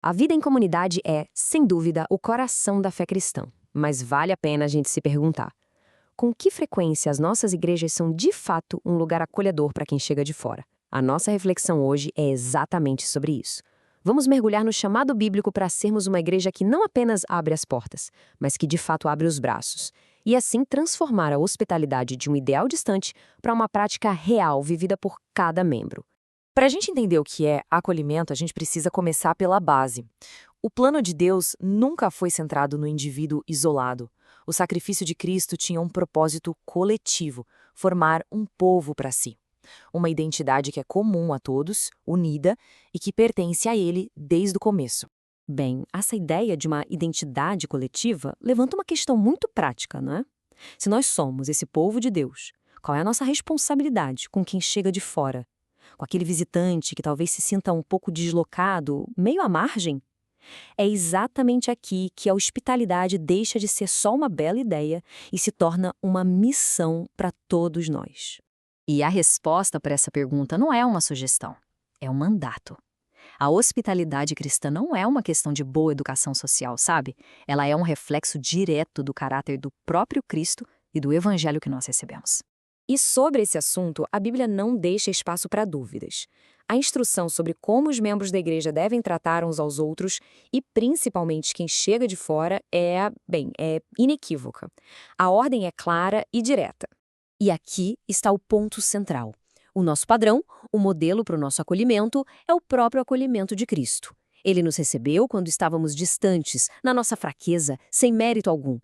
A vida em comunidade é, sem dúvida, o coração da fé cristã. Mas vale a pena a gente se perguntar: com que frequência as nossas igrejas são de fato um lugar acolhedor para quem chega de fora? A nossa reflexão hoje é exatamente sobre isso. Vamos mergulhar no chamado bíblico para sermos uma igreja que não apenas abre as portas, mas que de fato abre os braços. E assim transformar a hospitalidade de um ideal distante para uma prática real vivida por cada membro. Para a gente entender o que é acolhimento, a gente precisa começar pela base. O plano de Deus nunca foi centrado no indivíduo isolado. O sacrifício de Cristo tinha um propósito coletivo: formar um povo para si. Uma identidade que é comum a todos, unida e que pertence a Ele desde o começo. Bem, essa ideia de uma identidade coletiva levanta uma questão muito prática, não é? Se nós somos esse povo de Deus, qual é a nossa responsabilidade com quem chega de fora? Com aquele visitante que talvez se sinta um pouco deslocado, meio à margem? É exatamente aqui que a hospitalidade deixa de ser só uma bela ideia e se torna uma missão para todos nós. E a resposta para essa pergunta não é uma sugestão, é um mandato. A hospitalidade cristã não é uma questão de boa educação social, sabe? Ela é um reflexo direto do caráter do próprio Cristo e do evangelho que nós recebemos. E sobre esse assunto, a Bíblia não deixa espaço para dúvidas. A instrução sobre como os membros da igreja devem tratar uns aos outros, e principalmente quem chega de fora, é inequívoca. A ordem é clara e direta. E aqui está o ponto central. O nosso padrão, o modelo para o nosso acolhimento, é o próprio acolhimento de Cristo. Ele nos recebeu quando estávamos distantes, na nossa fraqueza, sem mérito algum.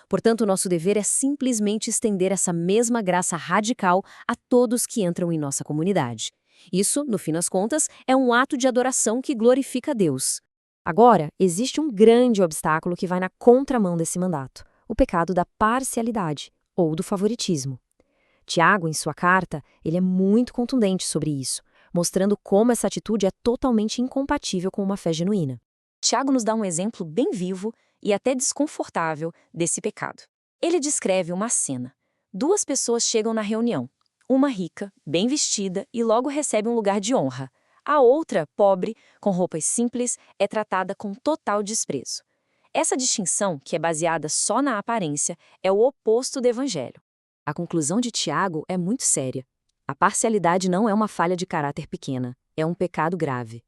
Portanto, nosso dever é simplesmente estender essa mesma graça radical a todos que entram em nossa comunidade. Isso, no fim das contas, é um ato de adoração que glorifica a Deus. Agora, existe um grande obstáculo que vai na contramão desse mandato: o pecado da parcialidade, ou do favoritismo. Tiago, em sua carta, ele é muito contundente sobre isso, mostrando como essa atitude é totalmente incompatível com uma fé genuína. Tiago nos dá um exemplo bem vivo e até desconfortável desse pecado. Ele descreve uma cena. Duas pessoas chegam na reunião. Uma rica, bem vestida e logo recebe um lugar de honra. A outra, pobre, com roupas simples, é tratada com total desprezo. Essa distinção, que é baseada só na aparência, é o oposto do evangelho. A conclusão de Tiago é muito séria. A parcialidade não é uma falha de caráter pequena, é um pecado grave.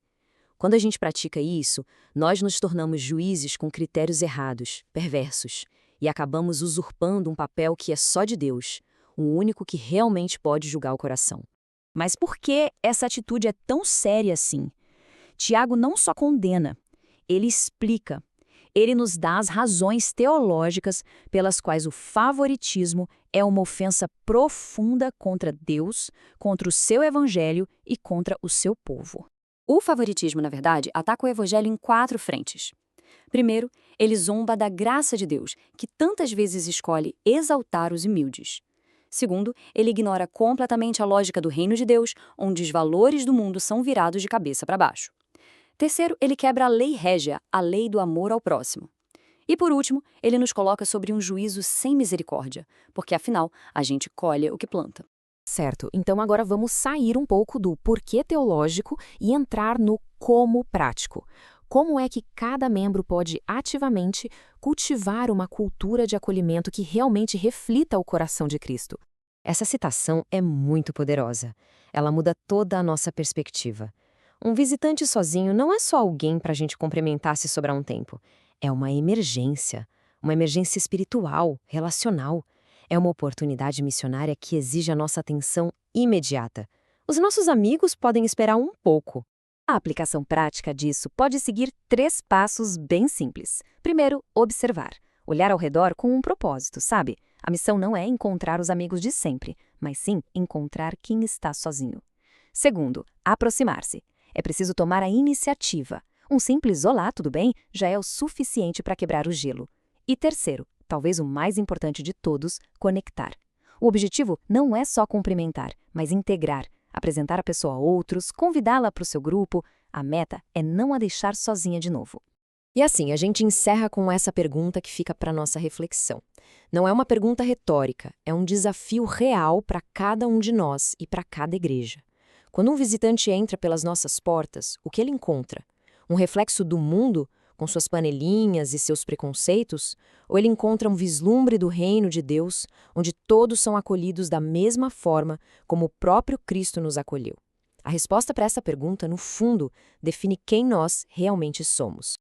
Quando a gente pratica isso, nós nos tornamos juízes com critérios errados, perversos, e acabamos usurpando um papel que é só de Deus, o único que realmente pode julgar o coração. Mas por que essa atitude é tão séria assim? Tiago não só condena, ele explica. Ele nos dá as razões teológicas pelas quais o favoritismo é uma ofensa profunda contra Deus, contra o seu evangelho e contra o seu povo. O favoritismo, na verdade, ataca o evangelho em 4 frentes. Primeiro, ele zomba da graça de Deus, que tantas vezes escolhe exaltar os humildes. Segundo, ele ignora completamente a lógica do reino de Deus, onde os valores do mundo são virados de cabeça para baixo. Terceiro, ele quebra a lei régia, a lei do amor ao próximo. E por último, ele nos coloca sobre um juízo sem misericórdia, porque afinal, a gente colhe o que planta. Certo, então agora vamos sair um pouco do porquê teológico e entrar no como prático. Como é que cada membro pode ativamente cultivar uma cultura de acolhimento que realmente reflita o coração de Cristo? Essa citação é muito poderosa. Ela muda toda a nossa perspectiva. Um visitante sozinho não é só alguém para a gente cumprimentar se sobrar um tempo. É uma emergência espiritual, relacional. É uma oportunidade missionária que exige a nossa atenção imediata. Os nossos amigos podem esperar um pouco. A aplicação prática disso pode seguir 3 passos bem simples. Primeiro, observar. Olhar ao redor com um propósito, sabe? A missão não é encontrar os amigos de sempre, mas sim encontrar quem está sozinho. Segundo, aproximar-se. É preciso tomar a iniciativa. Um simples "olá, tudo bem?" já é o suficiente para quebrar o gelo. E terceiro, talvez o mais importante de todos, conectar. O objetivo não é só cumprimentar, mas integrar, apresentar a pessoa a outros, convidá-la para o seu grupo. A meta é não a deixar sozinha de novo. E assim, a gente encerra com essa pergunta que fica para nossa reflexão. Não é uma pergunta retórica, é um desafio real para cada um de nós e para cada igreja. Quando um visitante entra pelas nossas portas, o que ele encontra? Um reflexo do mundo, com suas panelinhas e seus preconceitos? Ou ele encontra um vislumbre do reino de Deus, onde todos são acolhidos da mesma forma como o próprio Cristo nos acolheu? A resposta para essa pergunta, no fundo, define quem nós realmente somos.